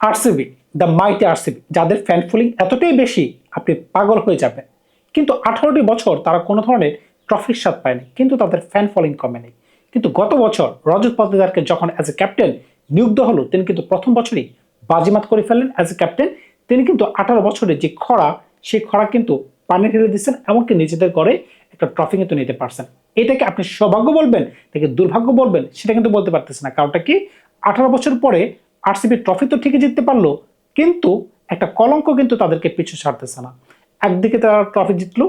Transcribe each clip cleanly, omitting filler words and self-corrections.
RCB, the mighty RCB, যাদের fan following এতটাই বেশি আপনি পাগল হয়ে যাবেন, কিন্তু 18টি বছর তারা কোনো ধরনের ট্রফির স্বাদ পায়নি, কিন্তু তাদের ফ্যান ফলোইং কমেনি। কিন্তু গত বছর রজত পাতিদারকে যখন অ্যাজ এ ক্যাপ্টেন নিয়োগ দেওয়া হলো, তিনি কিন্তু প্রথম বছরই বাজিমাত করে ফেললেন অ্যাজ এ ক্যাপ্টেন। তিনি কিন্তু 18 বছরের যে খরা, সেই খরা কিন্তু পানি ঢেলে দিচ্ছেন, এমনকি নিজেদের করে একটা ট্রফি কিন্তু নিতে পারছেন। এটাকে আপনি সৌভাগ্য বলবেন, এটাকে দুর্ভাগ্য বলবেন, সেটা কিন্তু বলতে পারতেছে না। কারণটা কি, 18 বছর পরে আরসিবি ট্রফি তো ঠিকই জিততে পারলো, কিন্তু একটা কলঙ্ক কিন্তু তাদেরকে পিছু ছাড়তেছে না। একদিকে তারা ট্রফি জিতলো,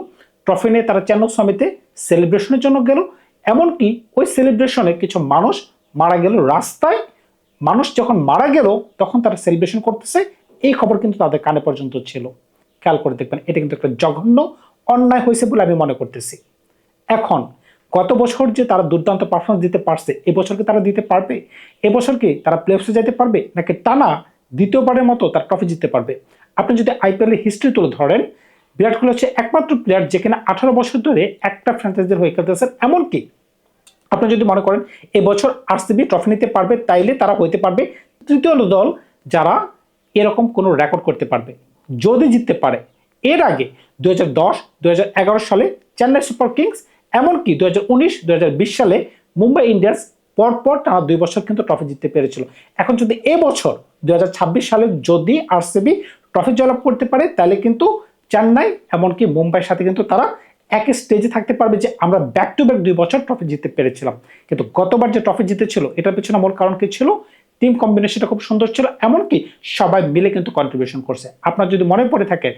ট্রফি নিয়ে তারা চেন্নাই সমিতে সেলিব্রেশনের জন্য গেল, এমনকি ওই সেলিব্রেশনে কিছু মানুষ মারা গেল রাস্তায়। মানুষ যখন মারা গেল তখন তারা সেলিব্রেশন করতেছে, এই খবর কিন্তু তাদের কানে পর্যন্ত ছিল। খেয়াল করে দেখবেন, এটা কিন্তু একটা জঘন্য অন্যায় হয়েছে বলে আমি মনে করতেছি। এখন গত বছর যে তারা দুর্দান্ত পারফরমেন্স দিতে পারছে, এবছর কি তারা দিতে পারবে? এবছর কি তারা প্লে অফে যেতে পারবে, নাকি টানা দ্বিতীয়বারের মতো তার ট্রফি জিততে পারবে? আপনি যদি আইপিএল এর হিস্ট্রি তুলে ধরেন, বিরাট কোহলি হচ্ছে একমাত্র প্লেয়ার যেখানে 18 বছর ধরে একটা ফ্র্যাঞ্চাইজির হয়ে খেলতেছেন। এমনকি আপনি যদি মনে করেন এবছর আরসিবি ট্রফি নিতে পারবে, তাইলে তারা হইতে পারবে তৃতীয় দল যারা এরকম কোনো রেকর্ড করতে পারবে যদি জিততে পারে। এর আগে 2010, 2011 সালে চেন্নাই সুপার কিংস, এমনকি 2019, 2020 সালে মুম্বাই ইন্ডিয়ান্স পরপর টানা 2 বছর কিন্তু ট্রফি জিততে পেরেছিল। এখন যদি এবছর 2026 সালে যদি আরসিবি ট্রফি জয়লাভ করতে পারে, তাহলে কিন্তু চেন্নাই এমনকি মুম্বাইয়ের সাথে কিন্তু তারা একই স্টেজে থাকতে পারবে যে আমরা ব্যাক টু ব্যাক 2 বছর ট্রফি জিততে পেরেছিলাম। কিন্তু গতবার যে ট্রফি জিতেছিল, এটার পেছনে মূল কারণ কি ছিল? টিম কম্বিনেশনটা খুব সুন্দর ছিল, এমনকি সবাই মিলে কিন্তু কন্ট্রিবিউশন করছে। আপনার যদি মনে পড়ে থাকে,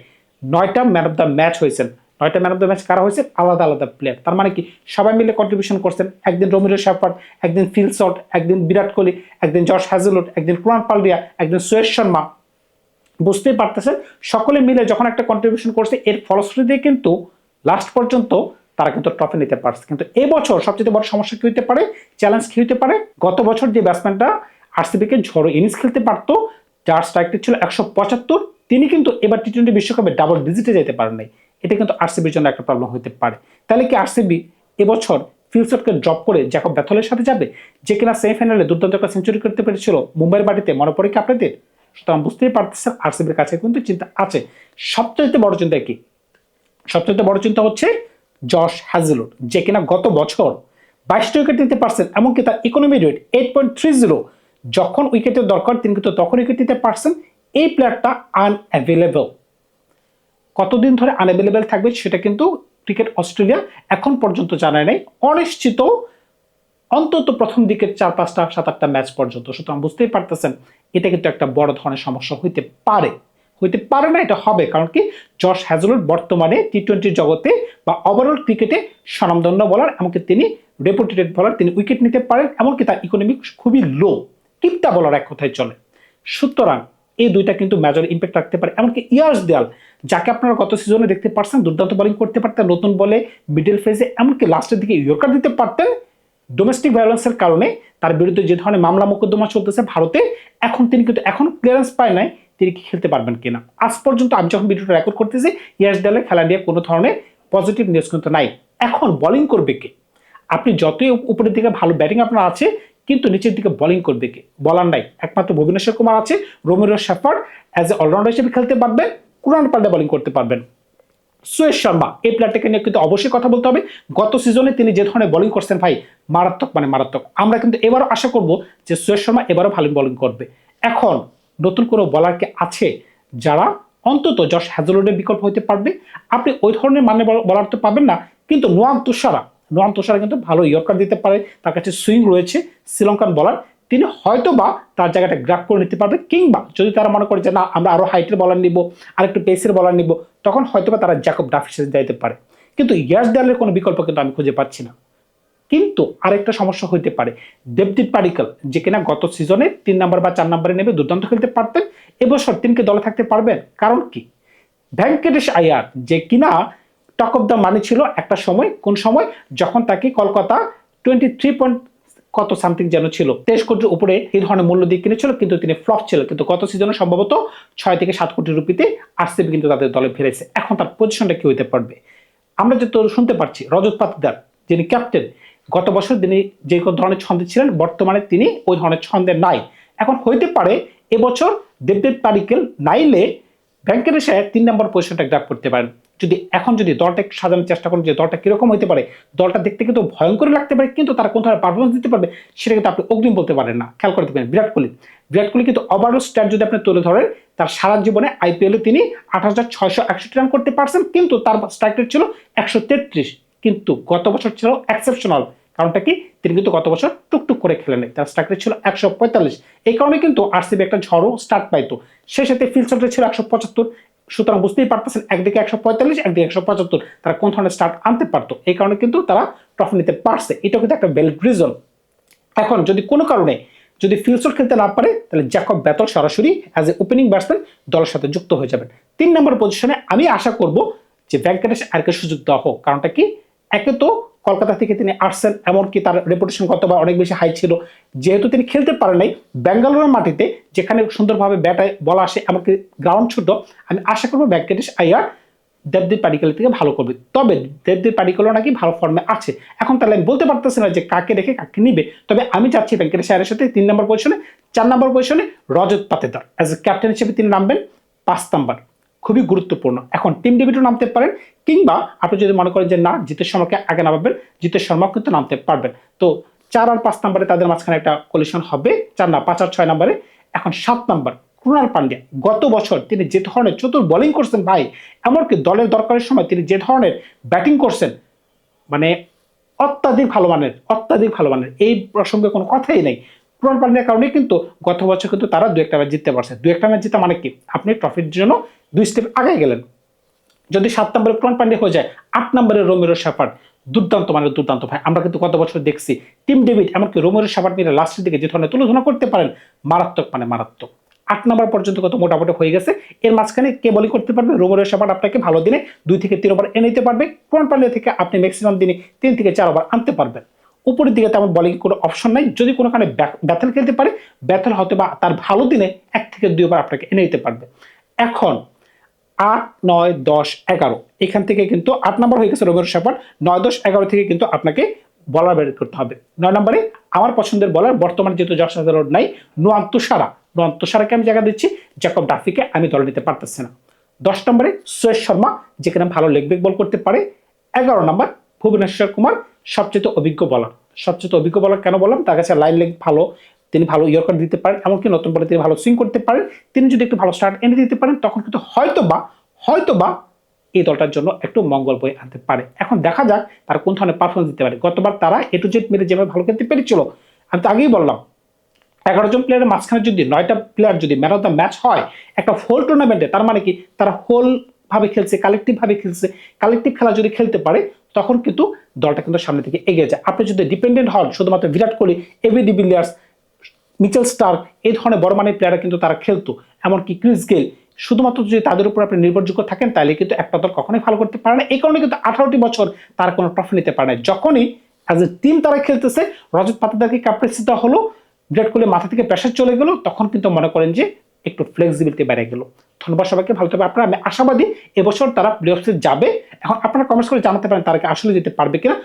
9টা ম্যান অফ দ্য ম্যাচ হয়েছেন। 9টা ম্যান অফ দ্য ম্যাচ কারা হয়েছে? আলাদা আলাদা প্লেয়ার। তার মানে কি, সবাই মিলে কন্ট্রিবিউশন করছেন। একদিন রমিরো শেফার্ড, একদিন ফিল সল্ট, একদিন বিরাট কোহলি, একদিন জশ হ্যাজেলউড, একদিন কুনাল পান্ডিয়া, একদিন সুয়েশ শর্মা। বুঝতেই পারতেছেন, সকলে মিলে যখন একটা কন্ট্রিবিউশন করছে, এর ফলশ্রুতিতে কিন্তু লাস্ট পর্যন্ত তারা কিন্তু ট্রফি নিতে পারছে। কিন্তু এবছর সবচেয়ে বড় সমস্যা কি হতে পারে, চ্যালেঞ্জ কি হতে পারে? গত বছর যে ব্যাটসম্যানটা আরসিবিকে ঝড়ো ইনিংস খেলতে পারতো, যার স্ট্রাইক রেট ছিল 175, তিনি কিন্তু এবার টি-20 বিশ্বকাপে ডাবল ডিজিটে যেতে পারেন নাই। এটা কিন্তু আরসিবির জন্য একটা প্রবলেম হতে পারে। তাহলে কি আরসিবি এবছর ফিলসটকে ড্রপ করে জ্যাকব ব্যাথলের সাথে যাবে, যে কিনা সেমিফাইনালে দুর্দান্ত একটা সেঞ্চুরি করতে পেরেছিল মুম্বাইয়ের বাড়িতে? মনে পড়ে কি আপনাদের? সুতরাং বুঝতেই পারতেছেন আরসিবির কাছে কিন্তু চিন্তা আছে। সবচেয়ে বড় চিন্তা কি? সবচেয়ে বড় চিন্তা হচ্ছে জশ হ্যাজেলউড, যে কিনা গত বছর 22টা উইকেট নিতে পারছেন, এমনকি তার ইকোনমি রেট 8.30। যখন উইকেটের দরকার তিনি কিন্তু তখন উইকেট নিতে পারছেন। এই প্লেয়ারটা আনঅ্যাভেলেবল। কতদিন ধরে আনঅ্যাভেলেবল থাকবে সেটা কিন্তু ক্রিকেট অস্ট্রেলিয়া এখন পর্যন্ত জানায় নাই। অনিশ্চিত অন্তত প্রথম দিকের 4-5টা 7-8টা ম্যাচ পর্যন্ত। সুতরাং বুঝতেই পারতেছেন, এটা কিন্তু একটা বড় ধরনের সমস্যা হইতে পারে। হইতে পারে না, এটা হবে। কারণ কি, জশ হ্যাজেলউড বর্তমানে টি-20 জগতে বা ওভারঅল ক্রিকেটে স্বনামধন্য বলার, এমনকি তিনি রেপুটেটেড বলার, তিনি উইকেট নিতে পারেন, এমনকি তার ইকোনমিক খুবই লো, কিপটা বলার এক কথায় চলে। সুতরাং এই দুইটা কিন্তু মেজর ইম্প্যাক্ট রাখতে পারে। এমনকি ইয়াস দেয়াল, যাকে আপনারা গত সিজনে দেখতে পারছেন দুর্দান্ত বোলিং করতে পারতেন, নতুন বলে মিডল ফেজে, এমনকি লাস্টের দিকে ইয়র্কার দিতে পারতেন। ডোমেস্টিক ভায়োলেন্সের কারণে তার বিরুদ্ধে যে ধরনের মামলা মোকদ্দমা চলতেছে ভারতে, এখন তিনি কিন্তু এখন ক্লিয়ারেন্স পায় নাই, তিনি কি খেলতে পারবেন কিনা। আজ পর্যন্ত আমি যখন ভিডিওটা রেকর্ড করতেছি, ইয়াস দেয়ালের খেলা নিয়ে কোনো ধরনের পজিটিভ নিউজ কিন্তু নাই। এখন বোলিং করবে কে? আপনি যতই উপরের দিকে ভালো ব্যাটিং আপনার আছে, কিন্তু নিচের দিকে বোলিং করবে কে? বলার নাই। একমাত্র ভুবনেশ্বর কুমার আছে, রমিরো শেফার্ড অ্যাজ এ অলরাউন্ডার হিসেবে খেলতে পারবেন, কুনাল পান্ডিয়া বোলিং করতে পারবেন। সুয়েশ শর্মা, এই প্লেয়ারটাকে নিয়ে কিন্তু অবশ্যই কথা বলতে হবে। গত সিজনে তিনি যে ধরনের বোলিং করছেন ভাই, মারাত্মক মানে মারাত্মক। আমরা কিন্তু এবারও আশা করব যে সুয়েশ শর্মা এবারও ভালো বোলিং করবে। এখন নতুন কোনো বলারকে আছে যারা অন্তত জশ হ্যাজেলউডের বিকল্প হতে পারবে? আপনি ওই ধরনের মানে বলার তো পাবেন না, কিন্তু নোয়ান তুষারা কিন্তু ভালো ইয়র্কার দিতে পারে, তার কাছে সুইং রয়েছে, শ্রীলঙ্কান বলার। তিনি হয়তো বা তার জায়গাটা গ্রাব করে নিতে পারবে, কিংবা যদি তারা মনে করে যে না, আমরা আরো হাইটের বলার নিব, আর একটু পেসের বলার নিব, তখন হয়তো বা তারা জ্যাকব ডাফির সাথে যাইতে পারে। কিন্তু ইয়াস দেয়ালের কোনো বিকল্প কিন্তু আমি খুঁজে পাচ্ছি না। কিন্তু আরেকটা সমস্যা হইতে পারে, দেবদীপ পাডিক্কল, যে কিনা গত সিজনে 3 নম্বর বা 4 নম্বরে নেমে দুর্দান্ত খেলতে পারতেন, এবছর তিনি কি দলে থাকতে পারবেন? কারণ কি, ভেঙ্কটেশ আয়ার, যে কিনা টক অফ দ্য মানি ছিল একটা সময়, কোন সময়, যখন তাকে কলকাতা 23 কত সামথিং যেন ছিল, 23 কোটির উপরে এই ধরনের মূল্য দিয়ে কিনেছিল, কিন্তু তিনি ফ্লপ ছিল। কিন্তু গত সিজনে সম্ভবত 6 থেকে 7 কোটি রুপিতে আরসিবি কিন্তু তাদের দলে ফিরেছে। এখন তার পজিশনটা কি হইতে পারবে? আমরা যেহেতু শুনতে পাচ্ছি রজত পাতিদার, যিনি ক্যাপ্টেন, গত বছর তিনি যে ধরনের ছন্দে ছিলেন, বর্তমানে তিনি ওই ধরনের ছন্দে নাই। এখন হইতে পারে এবছর দেবদেব পাডিক্কেল নাইলে ভেঙ্কটেশ আয়ার 3 নম্বর পজিশনটা গ্র্যাব করতে পারেন। যদি দলটা সাজানোর চেষ্টা করেন যে দলটা কিরকম হতে পারে, দলটা দেখতে কিন্তু ভয়ঙ্কর লাগতে পারে, কিন্তু তারা কোন ধরনের পারফরমেন্স দিতে পারবে সেটা কিন্তু আপনি অগ্রিম বলতে পারেন না। খেয়াল করে দেখবেন বিরাট কোহলি কিন্তু ওভারঅল স্ট্যাট যদি আপনি তুলে ধরেন, তার সারা জীবনে আইপিএলে তিনি 8,661 রান করতে পারছেন, কিন্তু তার স্ট্রাইক রেট ছিল 133। কিন্তু গত বছর ছিল এক্সেপশনাল। কারণটা কি, তিনি কিন্তু গত বছর টুকটুক করে খেলেন, তার স্ট্রাইক রেট ছিল 145। এই কারণে কিন্তু আরসিবি একটা ঝড়ো স্টার্ট পাইতো। সেই সাথে ফিল্ড রেট ছিল 175। সুতরাং বুঝতেই পারতেছেন, একদিকে 145, একদিকে 175, তারা কোন ধরনের স্টার্ট আনতে পারতো। এই কারণে কিন্তু তারা ট্রফি নিতে পারছে। এটা কিন্তু একটা ভ্যালিড রিজন। এখন যদি কোনো কারণে ফিলসট খেলতে না পারে, তাহলে জ্যাকব ব্যাথল সরাসরি অ্যাজ এ ওপেনিং ব্যাটসম্যান দলের সাথে যুক্ত হয়ে যাবেন। 3 নম্বর পজিশনে আমি আশা করব যে ভেঙ্কটেশ আয়ারকে সুযোগ দেওয়া হোক। কারণটা কি, একে তো কলকাতা থেকে তিনি আসছেন, এমনকি তার রেপুটেশন গতবার অনেক বেশি হাই ছিল। যেহেতু তিনি খেলতে পারেন নাই বেঙ্গালুরুর মাটিতে, যেখানে সুন্দরভাবে ব্যাটে বলা আসে, এমনকি গ্রাউন্ড ছোট, আমি আশা করবো ভেঙ্কটেশ আয়ার দেবদেব পাডিক্কেল থেকে ভালো করবে। তবে দেবদেব পাডিক্কেলও নাকি ভালো ফর্মে আছে। এখন তাহলে আমি বলতে পারতেছি না যে কাকে রেখে কাকে নিবে। তবে আমি চাচ্ছি ভেঙ্কটেশ আয়ারের সাথে 3 নম্বর পজিশনে। 4 নম্বর পজিশনে Rajat Patidar as a captain হিসেবে তিনি নামবেন। 5 নম্বর খুবই গুরুত্বপূর্ণ। এখন টিম ডেভিডও নামতে পারেন, কিংবা আপনি যদি মনে করেন যে না, জিতেশ শর্মাকে আগে নামাবেন, জিতেশ শর্মাও কিন্তু নামতে পারবেন। তো 4 আর 5 নম্বরে তাদের মাঝখানে একটা কোলিশন হবে। 5 আর 6 নম্বরে। এখন 7 নম্বর ক্রুনাল পান্ডিয়া। গত বছর তিনি যে ধরনের চতুর বোলিং করছেন ভাই, এমনকি দলের দরকারের সময় তিনি যে ধরনের ব্যাটিং করছেন, মানে অত্যাধিক ভালো মানের। এই প্রসঙ্গে কোনো কথাই নেই। ক্রুনাল পান্ডিয়ার কারণে কিন্তু গত বছর কিন্তু তারা 2-1 ম্যাচ জিততে পারছে। 2-1 ম্যাচ জিতা মানে কি, আপনি ট্রফির জন্য 2 স্টেপ আগে গেলেন। যদি 7 নম্বরে ক্রুনাল পান্ডিয়া হয়ে যায়, 8 নম্বরে রোমেরো শেফার্ড। দুর্দান্ত ভাই। আমরা কিন্তু গত বছর দেখছি টিম ডেভিড এমনকি রোমেরো শেফার্ড মিলে লাস্টের দিকে যে ধরনের তুলনা করতে পারেন, মারাত্মক। 8 নম্বর পর্যন্ত কত মোটামুটি হয়ে গেছে। এর মাঝখানে কে বোলিং করতে পারবে, রোমেরো শেফার্ড আপনাকে ভালো দিনে 2 থেকে 3 ওভার এনে দিতে পারবে। ক্রুনাল পান্ডিয়া থেকে আপনি ম্যাক্সিমাম দিনে 3 থেকে 4 ওভার আনতে পারবেন। উপরের দিকে তেমন বোলিং কোনো অপশন নাই। যদি কোনো কারণে ব্যাথেল খেলতে পারে, ব্যাথেল হয়তো বা তার ভালো দিনে 1 থেকে 2 ওভার আপনাকে এনে দিতে পারবে। এখন 8, 9, 10, 11 এখান থেকে কিন্তু 8 নম্বর হয়ে গেছে রোমেরো শেফার্ড। 9, 10, 11 থেকে কিন্তু আপনাকে বলার বের করতে হবে। 9 নম্বরে আমার পছন্দের বলার, বর্তমানে যেহেতু জশ হাজারউড নাই, নোয়ান তুষারাকে আমি জায়গা দিচ্ছি। জ্যাকব ডাফিকে আমি দলে নিতে পারতেছি না। 10 নম্বরে সুয়েশ শর্মা, যেখানে ভালো লেগ ব্রেক বল করতে পারে। 11 নম্বর ভুবনেশ্বর কুমার, সবচেয়ে অভিজ্ঞ বলার। কেন বললাম, তার কাছে লাইন লেগ ভালো, তিনি ভালো ইয়র্কার দিতে পারেন, এমনকি নতুন বলে তিনি ভালো সুইং করতে পারেন। তিনি যদি একটু ভালো স্টার্ট এনে দিতে পারেন, তখন কিন্তু হয়তোবা এই দলটার জন্য একটু মঙ্গল বয়ে আনতে পারে। এখন দেখা যাক তার কোন ধরনের পারফরমেন্স দিতে পারে। গতবার তারা A to Z মিলে যেভাবে ভালো খেলতে পেরেছিল, আমি তো আগেই বললাম 11 জন প্লেয়ারের মাঝখানে যদি 9টা প্লেয়ার যদি ম্যান অফ দ্য ম্যাচ হয় একটা হোল টুর্নামেন্টে, তার মানে কি, তারা হোল ভাবে খেলছে, কালেকটিভ খেলা যদি খেলতে পারে, তখন কিন্তু দলটা কিন্তু সামনে থেকে এগিয়ে যায়। আপনি যদি ডিপেন্ডেন্ট হন শুধুমাত্র Virat Kohli, AB de Villiers, Mitchell Starc, এই ধরনের বড় মানের প্লেয়াররা কিন্তু তারা খেলতো, এমনকি ক্রিস গেল, শুধুমাত্র যদি তাদের উপর আপনি নির্ভরযোগ্য থাকেন, তাহলে কিন্তু একটা দল কখনোই ভালো করতে পারে না। এই কারণে কিন্তু 18টি বছর তারা কোনো ট্রফি নিতে পারে না। যখনই অ্যাজ এ টিম তারা খেলতেছে, রজত পাতিদারকে ক্যাপ্টেন্সি দেওয়া হলো, বিরাট কোহলি মাথা থেকে প্রেশার চলে গেল, তখন কিন্তু মনে করেন যে একটু ফ্লেক্সিবিলিটি বেড়ে গেল। ধন্যবাদ সবাইকে, ভালো থাকবে আপনারা। আমি আশাবাদী এবছর তারা প্লে অফে যাবে। এখন আপনারা কমেন্টস করে জানাতে পারেন তারা কি আসলে যেতে পারবে কিনা।